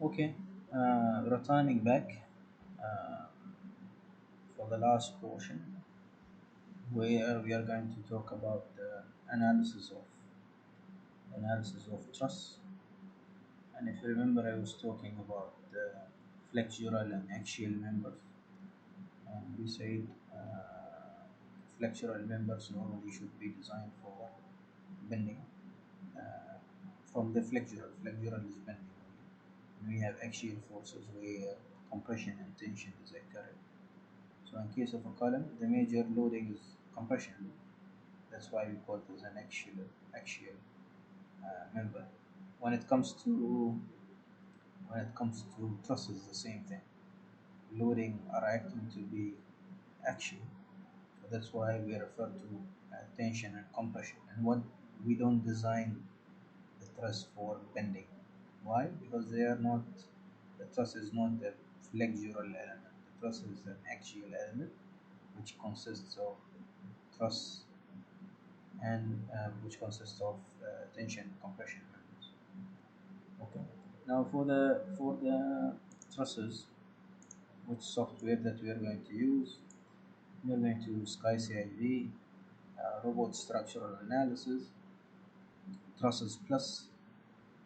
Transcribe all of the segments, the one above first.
Okay, returning back uh, for the last portion, where we are going to talk about the analysis of trust. And if you remember, I was talking about the flexural and axial members, and we said flexural members normally should be designed for bending from the flexural. Flexural is bending. We have axial forces where compression and tension is occurring. So in case of a column, the major loading is compression. That's why we call it as an axial member. When it comes to trusses, the same thing. Loading are acting to be axial. So that's why we refer to tension and compression. And what we don't design the truss for bending. Why? Because they are not. The truss is not a flexural element. The truss is an axial element, which consists of truss and which consists of tension and compression members. Okay. Now for the trusses, which software that we are going to use? We are going to use SkyCiv, robot structural analysis, trusses plus,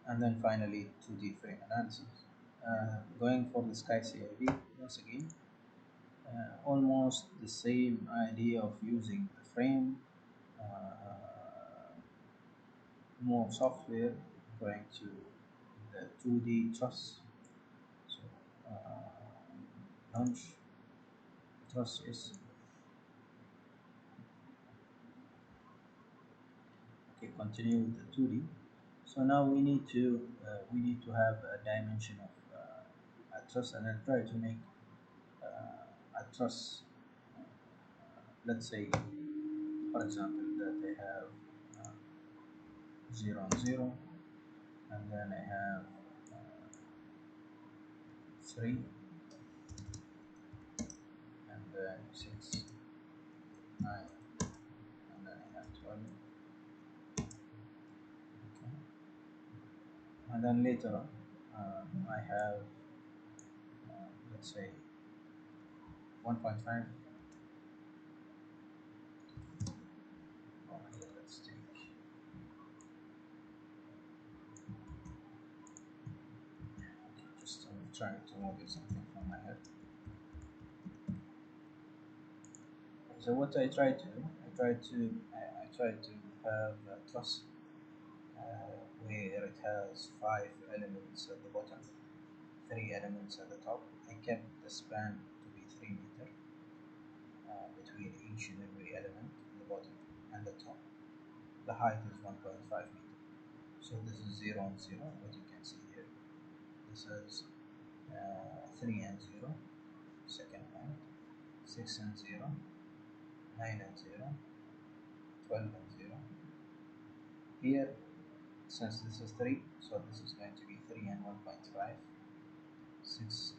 and then finally 2D frame analysis. Going for the SkyCiv once again, almost the same idea of using the frame, more software, going to the 2D truss. So launch trusses. Okay, continue with the 2D. So now we need to have a dimension of a truss, and then try to make a truss. Let's say, for example, that I have 0 and 0, and then I have 3, and then 6, 9, and then I have 12. Okay. And then later on, I have let's say 1.5. Oh, here, let's take. Just trying to model something from my head. So what I try to do, I try to have a truss where it has 5 elements at the bottom, 3 elements at the top. I kept the span to be 3 meters between each and every element at the bottom and the top. The height is 1.5 meters. So this is 0 and 0, what you can see here. This is 3 and 0, second point, 6 and 0, 9 and 0, 12 and 0. Here, since this is 3, so this is going to be 3 and 1.5, 6,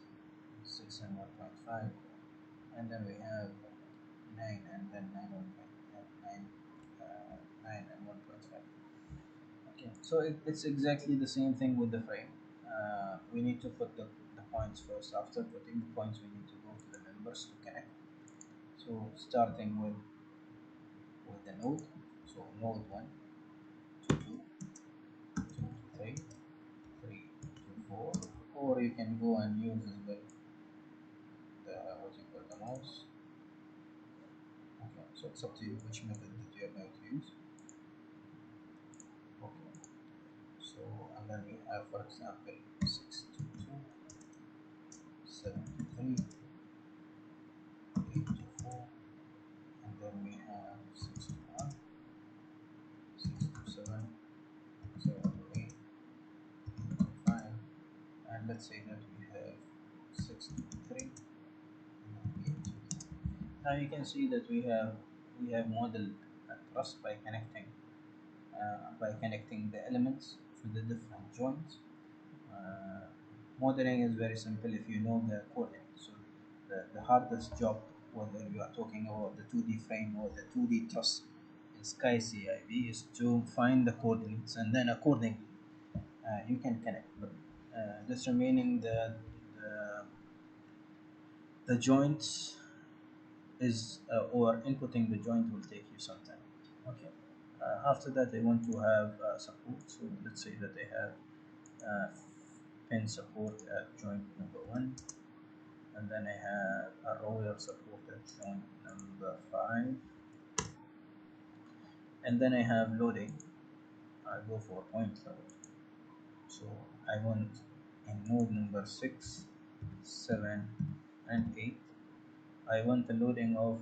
6 and 1.5, and then we have 9 and then 9, 9, 9 and 1.5. Okay, so it's exactly the same thing with the frame. We need to put the points first. After putting the points, we need to go to the members to connect. So starting with the node, so node 1 to 2, 2 to 3, 3 to 4, or you can go and use as well the what you call the mouse. Okay, so it's up to you which method that you are going to use. Okay, so and then we have, for example, 6 to 2, 7 to 3, 8 to 4, and then we have 6 to 1, 6 to 7, 7 to 8, 8 to 5, and let's say that we have 6 to 3, and 8 to 3. Now you can see that we have modeled a truss by connecting the elements to the different joints. Uh, Modeling is very simple if you know the coordinates. So the hardest job, whether you are talking about the 2D frame or the 2D truss in SkyCiv, is to find the coordinates, and then accordingly you can connect. But This remaining the joints is or inputting the joint will take you some time. Okay. After that, I want to have support. So let's say that I have uh, pin support at joint number one, and then I have a roller support at joint number five, and then I have loading. I go for point load. So I want in node number 6, 7, and 8. I want the loading of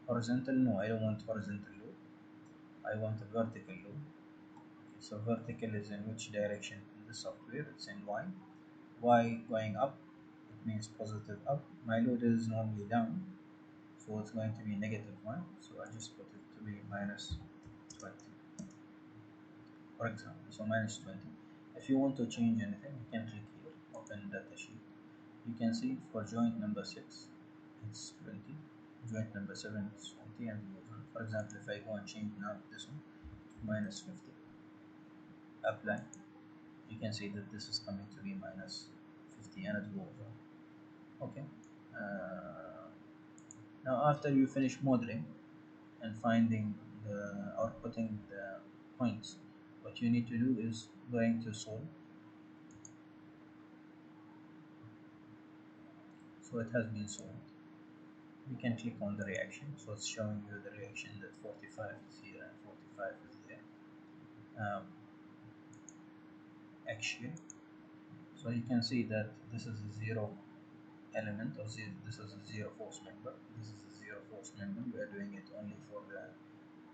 horizontal. No, I don't want horizontal load. I want a vertical load. So vertical is in which direction in the software? It's in Y. Y going up, it means positive up. My load is normally down, so it's going to be negative 1. So I just put it to be minus 20, for example. So minus 20. If you want to change anything, you can click here, open data sheet. You can see for joint number 6, it's 20. Joint number 7 is 20, and goes on. For example, if I go and change now this one to minus 50, apply, you can see that this is coming to be minus 50 and it goes on. Okay. Now after you finish modeling and finding or putting the points, what you need to do is going to solve. So it has been solved. You can click on the reaction, so it's showing you the reaction that 45 is here and 45 is there. Actually, so you can see that this is a zero element, or this is a zero force member. This is a zero force member. We are doing it only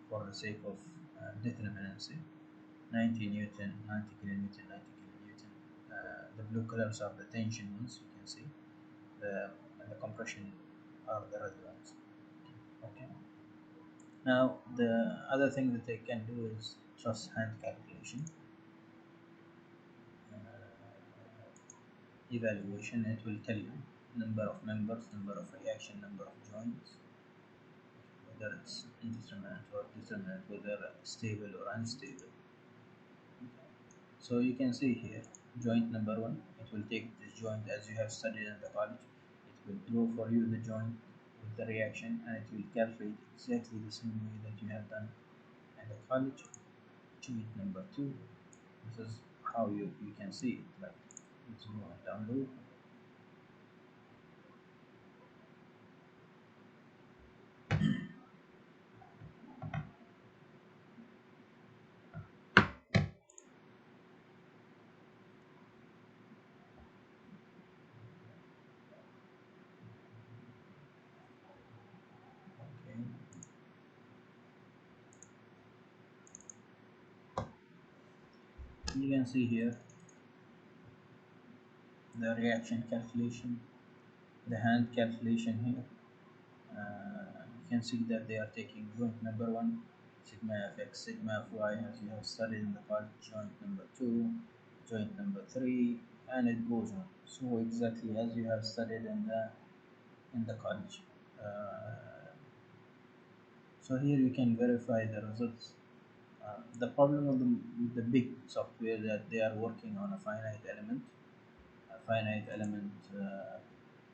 for the sake of determinacy. 90 Newton, 90 kilonewton, 90 kilonewton. The blue colors are the tension ones. You can see the compression are the red ones. Okay. Now the other thing that I can do is truss hand calculation. Evaluation, it will tell you number of members, number of reaction, number of joints, whether it's indeterminate or determinate, whether stable or unstable. So you can see here joint number 1, it will take this joint as you have studied in the college. It will draw for you the joint with the reaction, and it will calculate exactly the same way that you have done in the college. Joint number 2, this is how you can see it. Like, let's go and download. Okay. You can see here the reaction calculation, the hand calculation here. You can see that they are taking joint number 1, sigma of x, sigma of y, as you have studied in the part, joint number 2, joint number 3, and it goes on. So exactly as you have studied in the college. So here you can verify the results. The problem with the big software that they are working on a finite element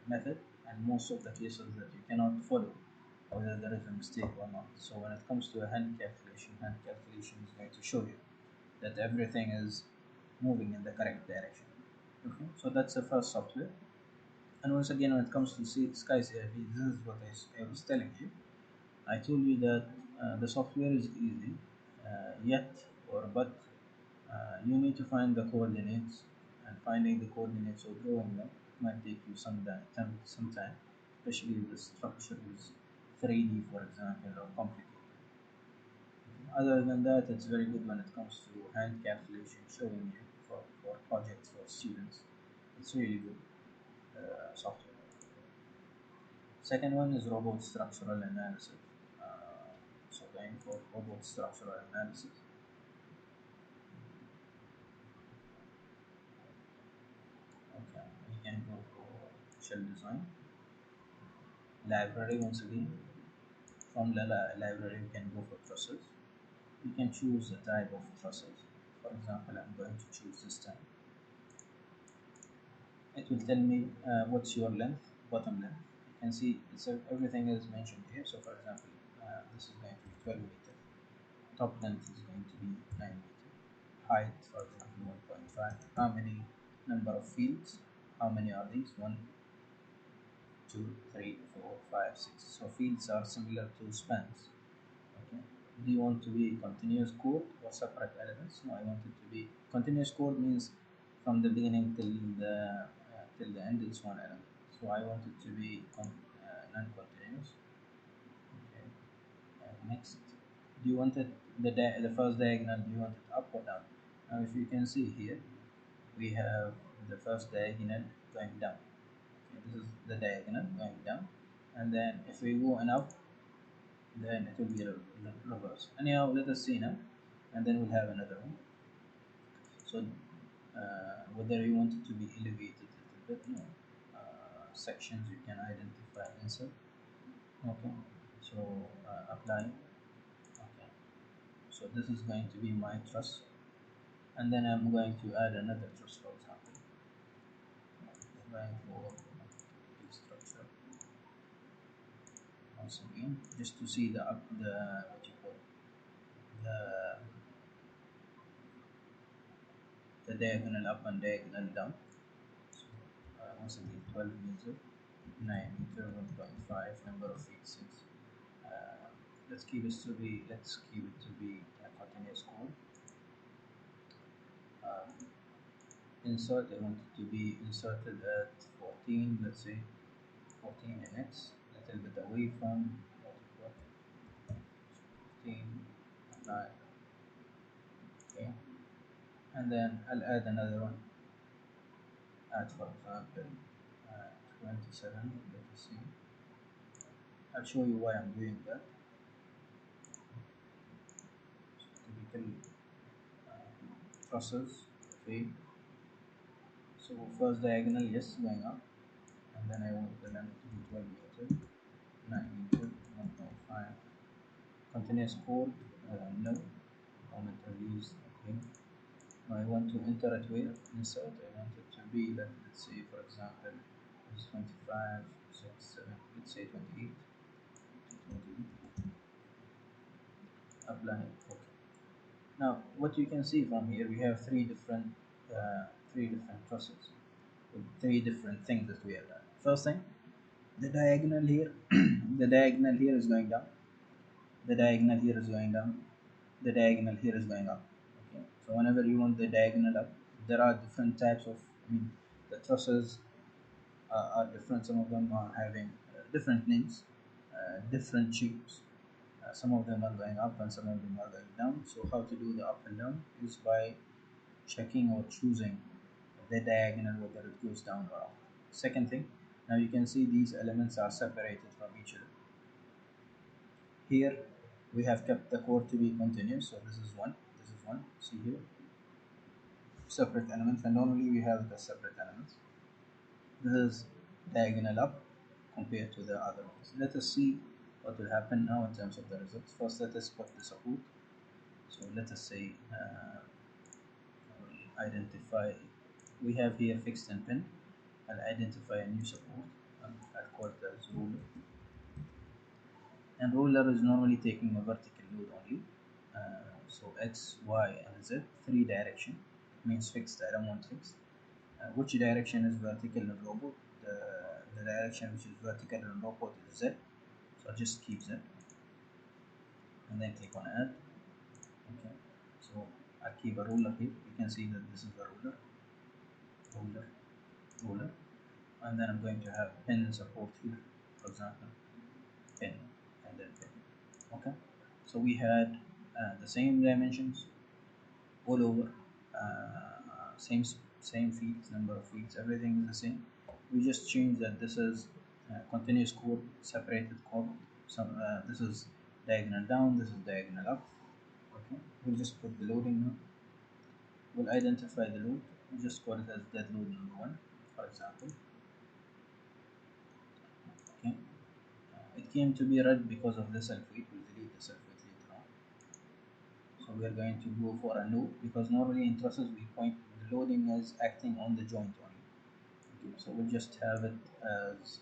method, and most of the cases that you cannot follow whether there is a mistake or not. So when it comes to a hand calculation is going to show you that everything is moving in the correct direction. Okay, so that's the first software. And once again, when it comes to SkyCiv, this is what I was telling you. I told you that the software is easy, yet or but you need to find the coordinates, and finding the coordinates or drawing them might take you some time, especially if the structure is 3D, for example, or complicated. Other than that, it's very good when it comes to hand calculation, showing you for projects for students. It's really good software. Second one is robot structural analysis. So going for robot structural analysis. Okay, we can go for shell design. Library, once again. From the library, you can go for trusses. You can choose the type of trusses. For example, I'm going to choose this type. it will tell me what's your length, bottom length. You can see everything is mentioned here. So for example, this is going to be 12 meter. Top length is going to be 9 meter. Height, for example, 1.5. How many number of fields? How many are these? 1, 2, 3, 4, 5, 6. So fields are similar to spans. Okay. Do you want to be continuous code or separate elements? No, I want it to be continuous code. Means from the beginning till the end is one element. So I want it to be non-continuous. Okay. Next, do you want it the first diagonal? Do you want it up or down? Now, if you can see here, we have the first diagonal going down. Okay, this is the diagonal going down, and then if we go and up, then it will be reverse. Anyhow, let us see now, and then we'll have another one. So whether you want it to be elevated a little bit, no. Sections you can identify insert. Okay, so apply. Okay, so this is going to be my truss, and then I'm going to add another truss, for example, going for structure once again, just to see the what you call the diagonal up and diagonal down. So once again, 12 meter, 9 meter, 1.5, number of feet 6. Let's keep it to be a continuous code. Insert, I want it to be inserted at 14, let's say 14 in X, a little bit away from 14, 9. Okay, and then I'll add another one, add for example 27. Let us see, I'll show you why I'm doing that. Typical trusses. Okay, so first diagonal, yes, going up, and then I want the length to be 12 meter, 9 meter, 1.5. Continuous code, no. Commenter used. Okay, I want to enter it where? Insert. I want it to be, let's say, for example, it's 25, 6, 7, let's say 28, 28. Apply. Okay. Now, what you can see from here, we have three different trusses with three different things that we have done. First thing, the diagonal here, the diagonal here is going down, the diagonal here is going down, the diagonal here is going up. Okay, so whenever you want the diagonal up, there are different types of, the trusses are different. Some of them are having different names, different shapes. Some of them are going up and some of them are going down. So how to do the up and down is by checking or choosing the diagonal, whether it goes down or up. Second thing, now you can see these elements are separated from each other. Here we have kept the core to be continuous, so this is one, see here, separate elements, and normally we have the separate elements. This is diagonal up compared to the other ones. Let us see what will happen now in terms of the results. First, let us put the support. So let us say identify, we have here fixed and pin. I'll identify a new support, and I'll call it as ruler. And ruler is normally taking a vertical load only. So X, Y, and Z, three direction. It means fixed. I don't want fixed. Which direction is vertical in robot? The direction which is vertical in robot is Z. So just keep Z, and then click on add. Okay. So I'll keep a ruler here. You can see that this is a ruler, ruler, and then I'm going to have pin support here, for example, pin, and then pin. Okay. So we had the same dimensions all over, same fields, number of fields, everything is the same. We just change that this is continuous code, separated code. So this is diagonal down, this is diagonal up. Okay, we'll just put the loading now. We'll identify the load. We'll just call it as dead load number 1, for example. Okay, it came to be red because of the sulfate. We'll delete the sulfate later on. So we are going to go for a no, because normally in trusses we point the loading is acting on the joint only. Okay, so we'll just have it as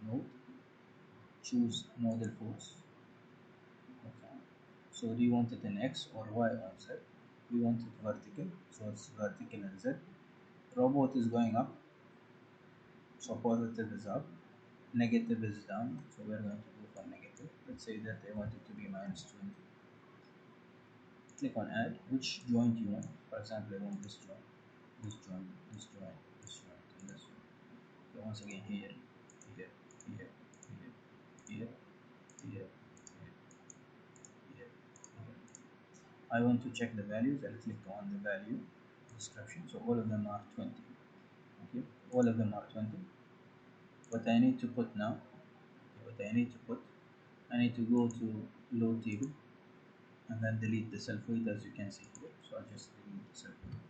node. Choose nodal force. Okay. So do you want it in X or Y or Z? We want it vertical, so it's vertical in Z. Robot is going up, so positive is up, negative is down, so we're going to go for negative. Let's say that I want it to be -20. Click on add, which joint you want. For example, I want this joint, this joint, this joint, this joint, and this one. So once again, here, here, here, here, here, here, here, here. I want to check the values. I'll click on the value description. So all of them are 20. Okay, all of them are 20. What I need to put now, what I need to put, I need to go to load table and then delete the self weight as you can see here. So I'll just delete the self weight.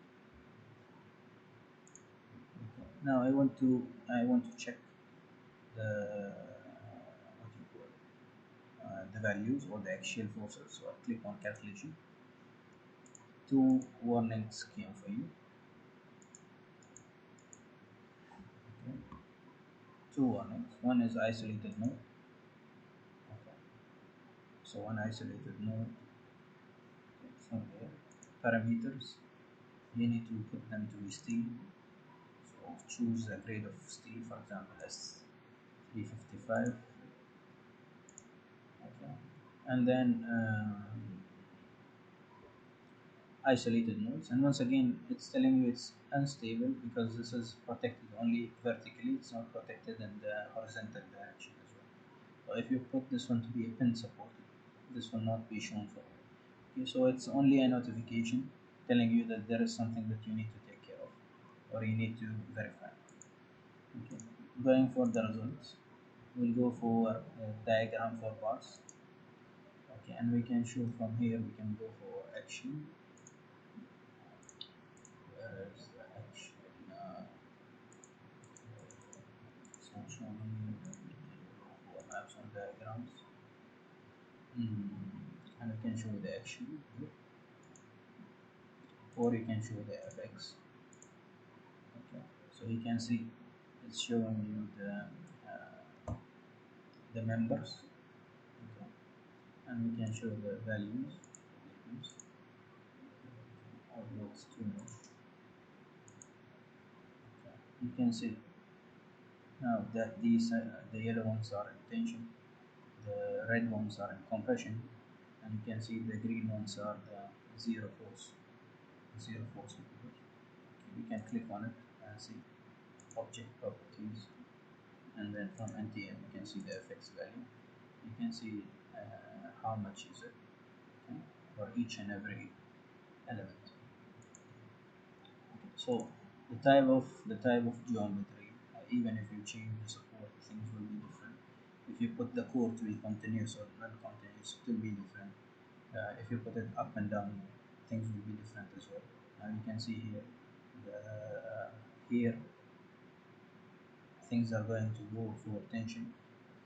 Okay. Now I want to check the what you call the values or the axial forces. So I click on calculation. Two warnings came for you. Okay. Two warnings. One is isolated node. Okay. So one isolated node. Okay. From here, parameters. You need to put them to be steel. So choose a grade of steel, for example, S355. Okay. And then isolated nodes, and once again it's telling you it's unstable because this is protected only vertically, it's not protected in the horizontal direction as well. So if you put this one to be a pin supported, this will not be shown for you. Okay, so it's only a notification telling you that there is something that you need to take care of or you need to verify. Okay. Going for the results, we'll go for diagram for bars. Okay, and we can show from here, we can go for action. Where is the action? It's not showing for maps and diagrams. And we can show the action here, or you can show the FX. Okay, so you can see it's showing you the members. Okay, and we can show the values. Although it's too much. Okay. You can see now that these the yellow ones are in tension, the red ones are in compression, and you can see the green ones are the zero force. We can click on it and see object properties, and then from NTM you can see the FX value. You can see how much is it, okay, for each and every element. Okay, so the type of geometry, even if you change the support, things will be different. If you put the core to be continuous or non-continuous, it will be different. If you put it up and down, things will be different as well. Now you can see here, here things are going to go for tension.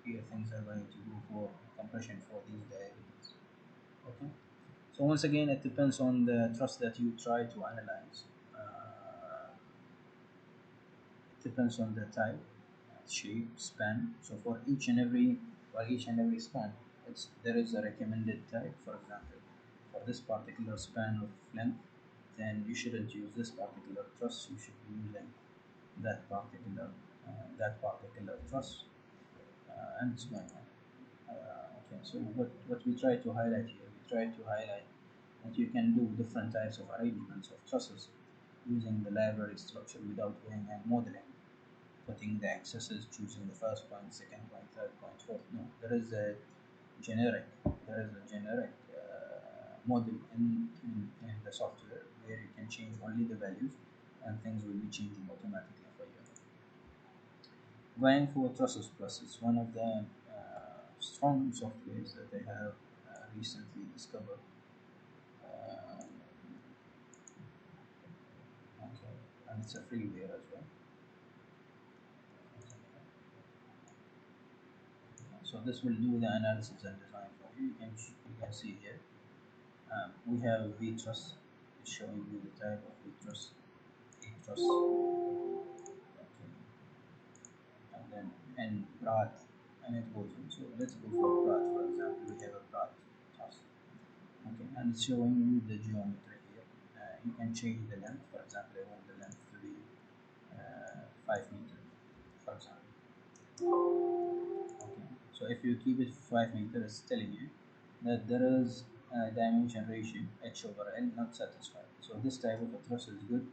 Here things are going to go for compression for these diagrams. Okay. So once again, it depends on the truss that you try to analyze. It depends on the type, shape, span. So for each and every span, there is a recommended type. For example, for this particular span of length, then you shouldn't use this particular truss. You should be using that particular truss, and it's going on. Okay, so what we try to highlight here, we try to highlight that you can do different types of arrangements of trusses using the library structure without going and modeling, putting the accesses, choosing the first point, second point, third point, fourth. No, there is a generic model in the software where you can change only the values and things will be changing automatically for you. Going for Trusses Plus is one of the strong softwares that they have recently discovered. Uh, okay, and it's a freeware as well. So this will do the analysis and design for you. You can see here. We have VTrust. It's showing you the type of VTrust, truss. Okay. And then and brat, and it goes on. So let's go for brat, for example. We have a brat truss. Okay, and it's showing you the geometry here. You can change the length. For example, I want the length to be 5 meters, for example. Okay, so if you keep it 5 meters, it's telling you that there is a dimension ratio h over l not satisfied. So this type of a truss is good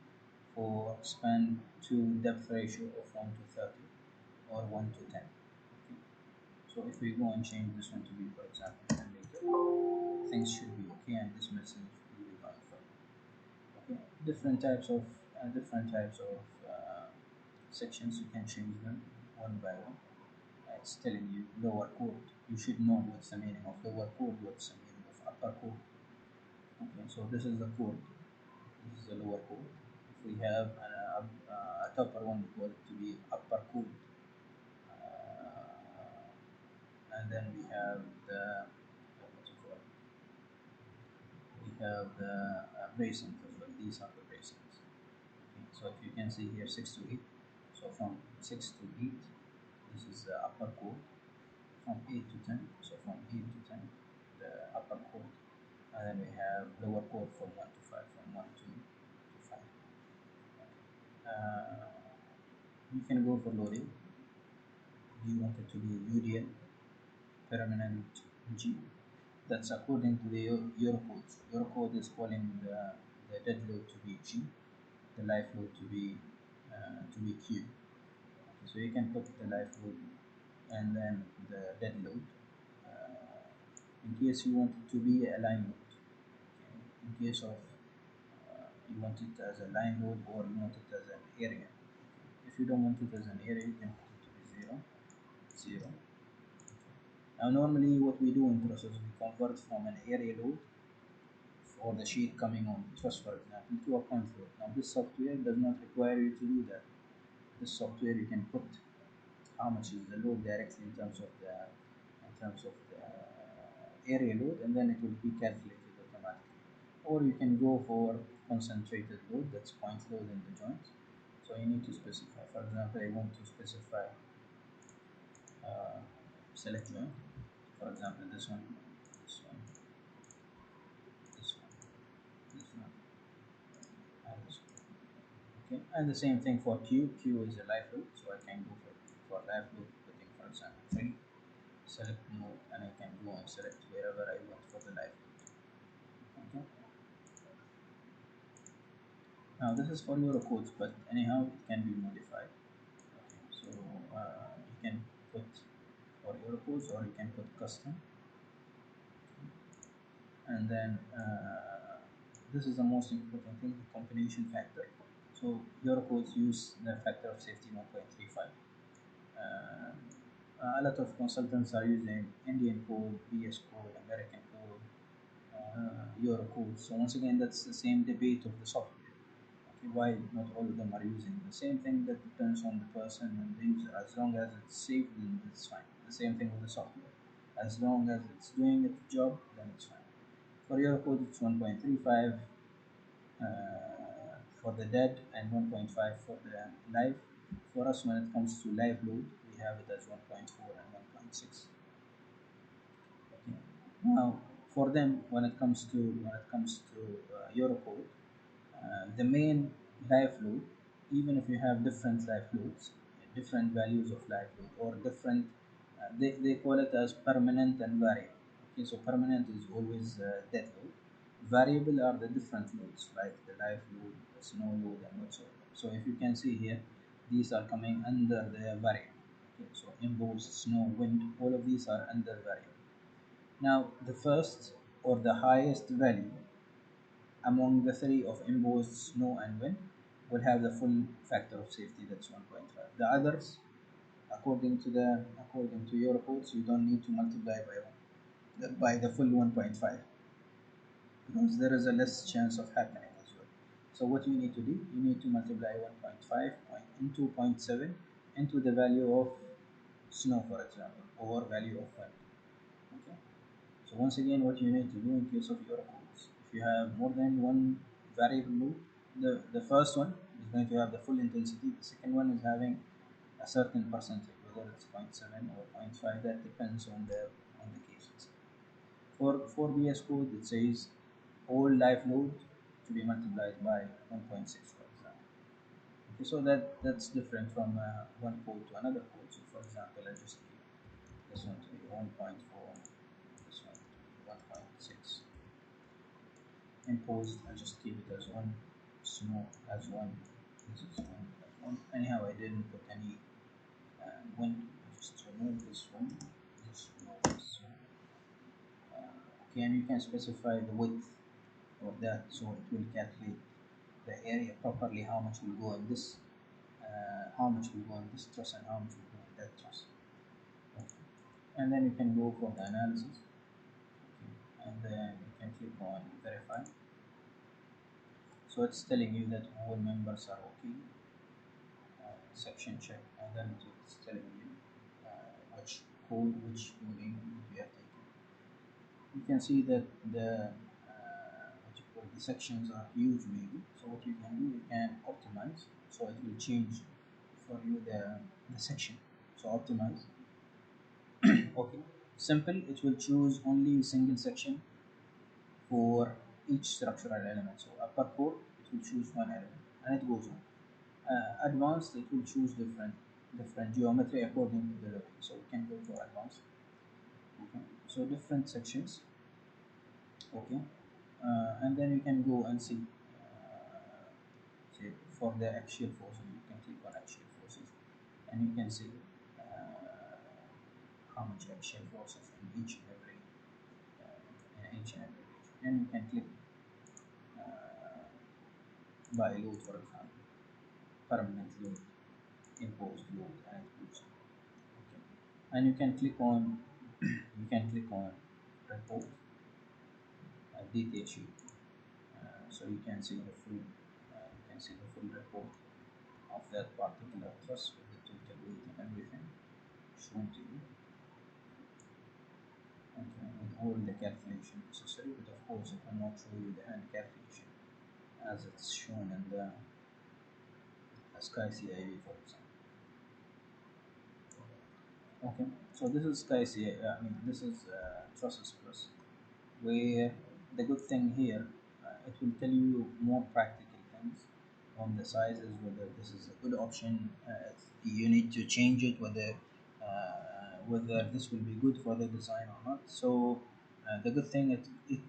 for span to depth ratio of 1 to 30 or 1 to 10. Okay. So if we go and change this one to be, for example, 10 meter, things should be okay, and this message will be going fine. Okay. Different types of sections, you can change them one by one. It's telling you lower chord. You should know what's the meaning of lower chord, what's the meaning of upper chord. Okay, so this is the chord. This is the lower chord. If we have a upper one, we call it to be upper chord. And then we have the what's it called? We have the bracing as well. These are the bracings. Okay, so if you can see here, 6 to 8. So from 6 to 8, this is the upper chord. From 8 to 10, so from 8 to 10, the upper chord, and then we have lower chord from 1 to 5, from 1 to 5. Uh, you can go for loading. Do you want it to be UDL, permanent G? That's according to the Eurocode. Eurocode is calling the dead load to be G, the life load to be Q. So you can put the life load and then the dead load. In case you want it to be a line load, okay. In case of you want it as a line load or you want it as an area. If you don't want it as an area, you can put it to be 0, 0. Now normally what we do in Trusses, we convert from an area load for the sheet coming on truss, for example, to a point load. Now this software does not require you to do that. This software you can put how much is the load directly in terms of the area load, and then it will be calculated automatically. Or you can go for concentrated load, that's point load in the joints. So you need to specify. For example, I want to specify uh, select joint. For example, this one, this one, this one, this one, and this one. Okay, and the same thing for Q. Q is a life load, so I can go for life load, putting for example 3, select mode, and I can go and select wherever I want for the life load. Okay. Now this is for Euro codes, but anyhow it can be modified. Okay, so you can put for Euro codes, or you can put custom, and then this is the most important thing, the combination factor. So Euro codes use the factor of safety 1.35. A lot of consultants are using Indian code, BS code, American code, Euro code. So once again, that's the same debate of the software. Okay, why not all of them are using the same thing? That depends on the person and the user. As long as it's safe, then it's fine. The same thing with the software. As long as it's doing its job, then it's fine. For Euro code, it's 1.35 for the dead and 1.5 for the live. For us, when it comes to live load, we have it as 1.4 and 1.6. Okay. Now, for them, when it comes to Eurocode, the main live load, even if you have different live loads, different values of live load, or different, they call it as permanent and variable. Okay, so permanent is always dead load. Variable are the different loads, like the live load, the snow load, and whatsoever. So if you can see here, these are coming under the variable. Okay, so imposed, snow, wind, all of these are under variable. Now, the first or the highest value among the three of imposed, snow, and wind will have the full factor of safety, that's 1.5. The others, according to your codes, you don't need to multiply by the full 1.5, because there is a less chance of happening as well. So what you need to do, you need to multiply 1.5 into zero point 0.7 into the value of snow, for example, or value of wind. Okay. So once again, what you need to do in case of your codes, if you have more than one variable loop, the first one, is going to have the full intensity. The second one is having a certain percentage, whether it's zero point 0.7 or zero point 0.5. That depends on the cases. For VS Code, it says all live load to be multiplied by 1.6, for example. Okay, so that's different from one code to another code. So for example, I just keep this one to be 1.4, this one to be 1.6 imposed. I just keep it as one, small as one. This is one as one. Anyhow, I didn't put any one. I just remove this one. Just remove this one. Okay, and you can specify the width of that, so it will calculate the area properly. How much will go in this? How much will go in this truss and how much will go in that truss? Okay. And then you can go for the analysis. Okay. And then you can click on verify. So it's telling you that all members are okay. Section check, and then it's telling you which code, which domain we have taken. You can see that the sections are huge maybe. So what you can do, you can optimize, so it will change for you the section. So optimize. Okay, simple, it will choose only single section for each structural element. So upper core, it will choose one element and it goes on. Advanced, it will choose different geometry according to the level. So we can go for advanced. Okay, so different sections. Okay, and then you can go and see, say for the axial forces, you can click on axial forces and you can see how much axial forces in each and every region, and you can click by load, for example, permanent load, imposed load, and boost. Okay. And you can click on report detail sheet, so you can see the full report of that particular truss with the total weight and everything shown to you. Okay, with all the calculation necessary, but of course it will not show you the end calculation as it's shown in the SkyCiv, for example. Okay, so this is SkyCiv. I mean, this is Trusses Plus, where the good thing here, it will tell you more practical things on the sizes, whether this is a good option, you need to change it, whether this will be good for the design or not. So the good thing, it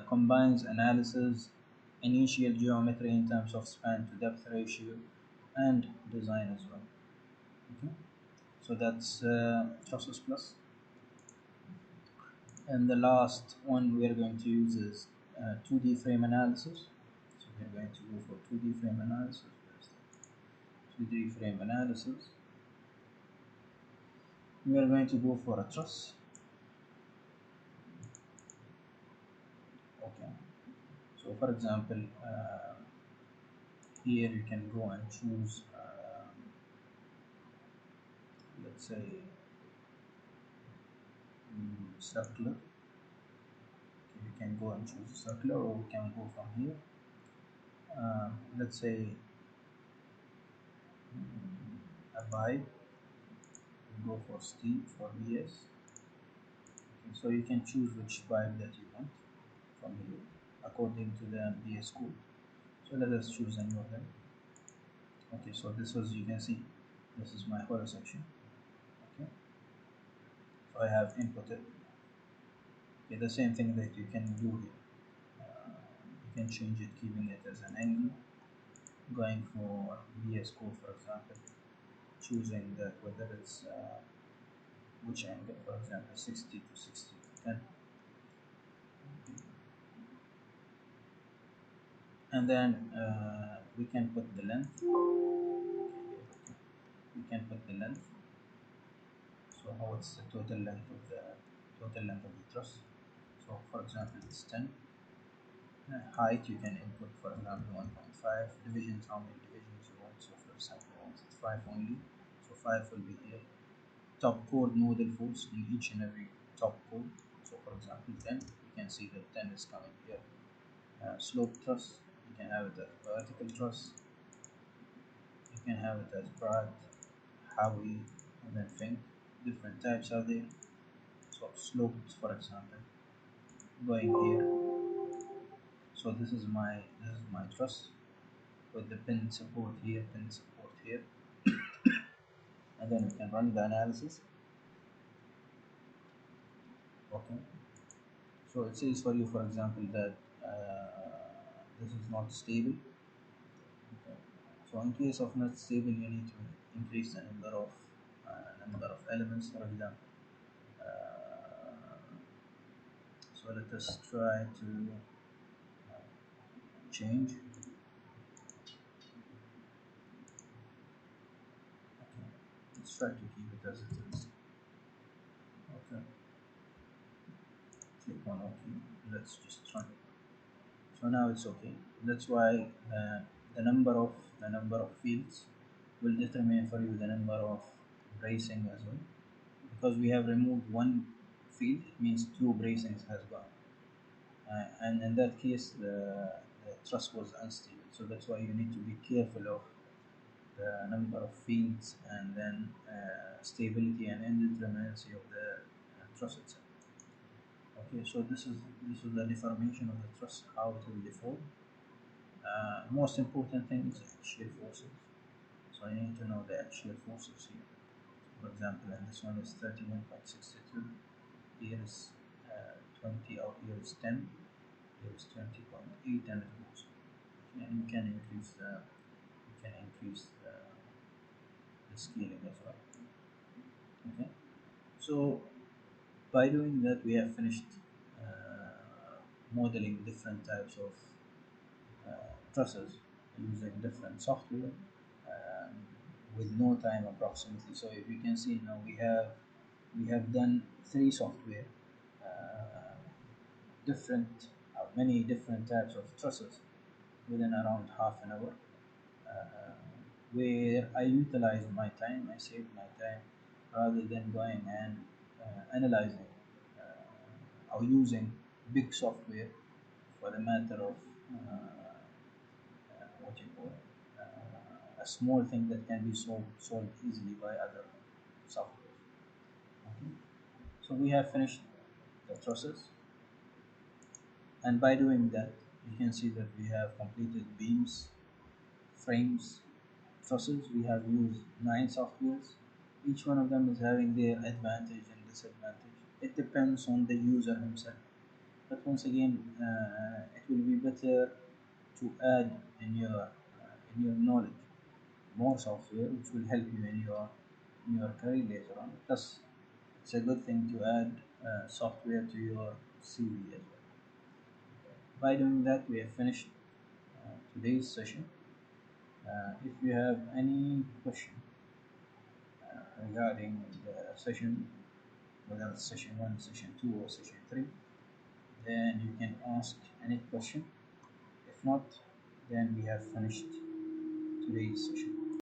combines analysis, initial geometry in terms of span to depth ratio, and design as well. Okay, so that's Trusses Plus. And the last one we are going to use is 2D frame analysis. So we are going to go for 2D frame analysis first. 2D frame analysis. We are going to go for a truss. Okay. So for example, here you can go and choose, let's say, circular. Okay, you can go and choose circular, or we can go from here. Let's say a pipe. Go for steep for VS. Okay, so you can choose which pipe that you want from here according to the VS code. So let us choose a new one. Okay, so this was, you can see, this is my hollow section. Okay, so I have inputted. Okay, the same thing that you can do here. You can change it, keeping it as an angle, going for VS code, for example, choosing that whether it's which angle, for example, 60 to 60 to 10. And then we can put the length. We can put the length. So how it's the total length of the truss. So for example, it's 10. Height, you can input, for example, 1.5. Divisions, how many divisions you want. So for example, I want 5 only. So 5 will be here. Top chord nodal force in each and every top chord. So for example, 10. You can see that 10 is coming here. Slope truss, you can have it a vertical truss. can have it as Brad, Howie, and then Fink. Different types are there. So sloped, for example, going here. So this is my truss with the pin support here, pin support here, and then we can run the analysis. Okay. So it says for you, for example, that this is not stable. Okay. So in case of not stable, you need to increase the number of elements, for example. So let us try to change. Okay. Let's try to keep it as it is. Okay. Click on OK. Let's just try. So now it's okay. That's why the number of fields will determine for you the number of bracing as well. Because we have removed one field, it means two bracings has gone. And in that case, the truss was unstable. So that's why you need to be careful of the number of fields and then stability and indeterminacy of the truss itself. Okay, so this is the deformation of the truss, how it will deform. Most important thing is axial forces. So you need to know the axial forces here. For example, and this one is 31.62. Here is 20, or here is 10. Here is 20.8, and it goes. And you can increase the scaling as well. Okay. So by doing that, we have finished modeling different types of trusses using different software um, with no time approximately. So if you can see now, we have done three software, uh, different many different types of trusses within around half an hour, uh, where I utilized my time, I saved my time rather than going and analyzing or using big software for the matter of what you call a small thing that can be solved easily by other software. Okay. So we have finished the trusses, and by doing that, you can see that we have completed beams, frames, trusses. We have used 9 softwares. Each one of them is having their advantage and disadvantage. It depends on the user himself. But once again, it will be better to add in your knowledge more software, which will help you in your career later on. Plus, it's a good thing to add software to your CV as well. By doing that, we have finished today's session. If you have any question regarding the session, whether it's session 1, session 2, or session 3, then you can ask any question. If not, then we have finished today's session.